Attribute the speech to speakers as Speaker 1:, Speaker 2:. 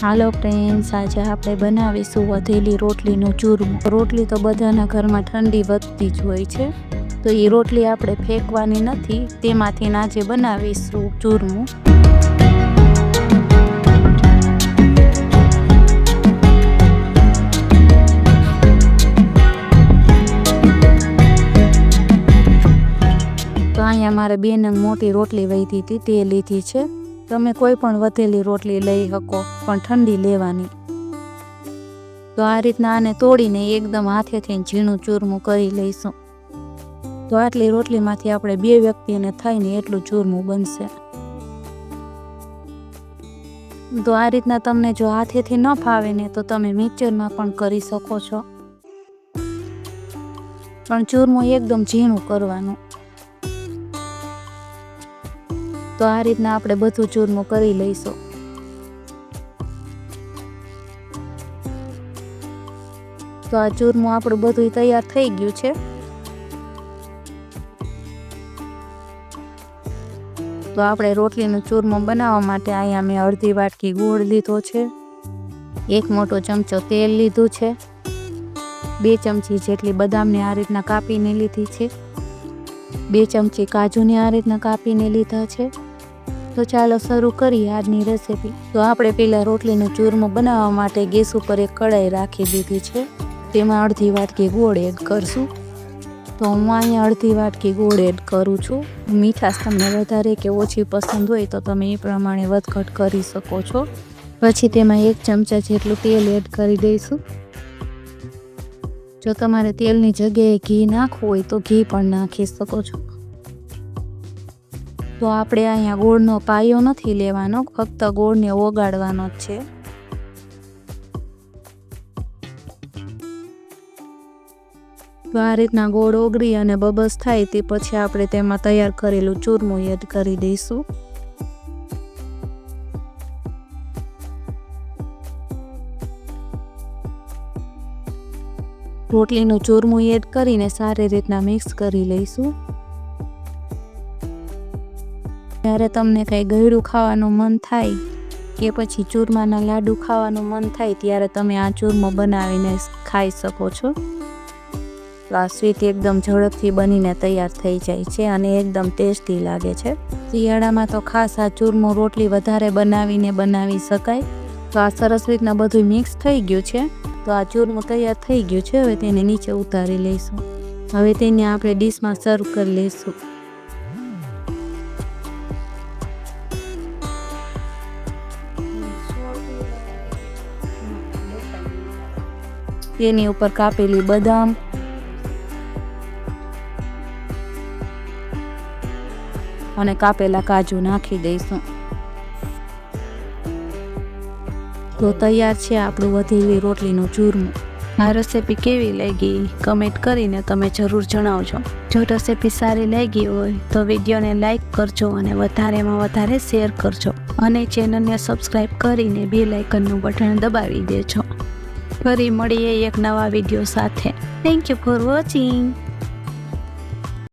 Speaker 1: હાલો friends, આજે આપણે બનાવીશું વધેલી રોટલીનું ચૂરમું। રોટલી તો બધાના ઘરમાં ઠંડી વધતી જ હોય છે, તો એ રોટલી આપણે ફેંકવાની નથી, તેમાંથી આજે બનાવીશું ચૂરમું। તો અહીંયા મારે 2 નંગ મોટી રોટલી વધી હતી, તે લીધી છે। તમે કોઈ પણ વધેલી રોટલી લઈ શકો, પણ ઠંડી લેવાની। તો આ રીતના આને તોડીને એકદમ હાથેથી ઝીણું ચૂરમું કરી લઈશું। તો આટલી રોટલીમાંથી આપણે 2 વ્યક્તિને થઈને એટલું ચૂરમું બનશે। તો આ રીતના તમને જો હાથેથી ન ફાવે ને તો તમે મિક્સરમાં પણ કરી શકો છો, પણ ચૂરમું એકદમ ઝીણું કરવાનું। તો આ રીતના આપણે બધું ચૂરમું કરી લઈશું। તો આ ચૂરમું આપણું બધું તૈયાર થઈ ગયું છે। તો આપણે રોટલીનું ચૂરમું બનાવવા માટે અહીંયા મેં અડધી વાટકી ગોળ લીધો છે, 1 મોટો ચમચો તેલ લીધું છે, 2 ચમચી જેટલી બદામને આ રીતના કાપીને લીધી છે, 2 ચમચી કાજુને આ રીતના કાપીને લીધા છે। તો ચાલો શરૂ કરીએ આજની રેસીપી। તો આપણે પહેલાં રોટલીનું ચૂરમું બનાવવા માટે ગેસ ઉપર એક કઢાઈ રાખી દીધી છે, તેમાં અડધી વાટકી ગોળ એડ કરશું। તો હું અહીંયા અડધી વાટકી ગોળ એડ કરું છું। મીઠાશ તમને વધારે કે ઓછી પસંદ હોય તો તમે એ પ્રમાણે વધઘટ કરી શકો છો। પછી તેમાં 1 ચમચા જેટલું તેલ એડ કરી દઈશું। જો તમારે તેલની જગ્યાએ ઘી નાખવું હોય તો ઘી પણ નાખી શકો છો। તો આપણે અહીંયા ગોળનો પાયો નથી લેવાનો, ફક્ત ગોળને ઓગાળવાનો જ છે। તો આ રીતના ગોળ ઓગળી અને બબસ થાય તે પછી આપણે તેમાં તૈયાર કરેલું ચૂરમું એડ કરી દઈશું। રોટલીનું ચૂરમું એડ કરીને સારી રીતના મિક્સ કરી લઈશું। જ્યારે તમને કંઈ ગળ્યું ખાવાનું મન થાય કે પછી ચૂરમાના લાડુ ખાવાનું મન થાય ત્યારે તમે આ ચૂરમું બનાવીને ખાઈ શકો છો। તો આ સ્વીટ એકદમ ઝડપથી બનીને તૈયાર થઈ જાય છે અને એકદમ ટેસ્ટી લાગે છે। શિયાળામાં તો ખાસ આ ચૂરમું રોટલી વધારે બનાવી શકાય। તો આ સરસ રીતના બધું મિક્સ થઈ ગયું છે। તો આ ચૂરમું તૈયાર થઈ ગયું છે, હવે તેને નીચે ઉતારી લઈશું। હવે તેને આપણે ડીશમાં સર્વ કરી લઈશું। તેની ઉપર કાપેલી બદામ અને કાપેલા કાજુ નાખી દઈશું। તો તૈયાર છે આપણું વધેલી રોટલીનું ચૂરમું। આ રેસીપી કેવી લાગી કમેન્ટ કરીને તમે જરૂર જણાવજો। જો રેસીપી સારી લાગી હોય તો વિડીયોને લાઈક કરજો અને વધારેમાં વધારે શેર કરજો અને ચેનલને સબસ્ક્રાઈબ કરીને બેલ આઇકનનું બટન દબાવી દેજો। ફરી મળીએ એક નવા વિડીયો સાથે। Thank you for watching.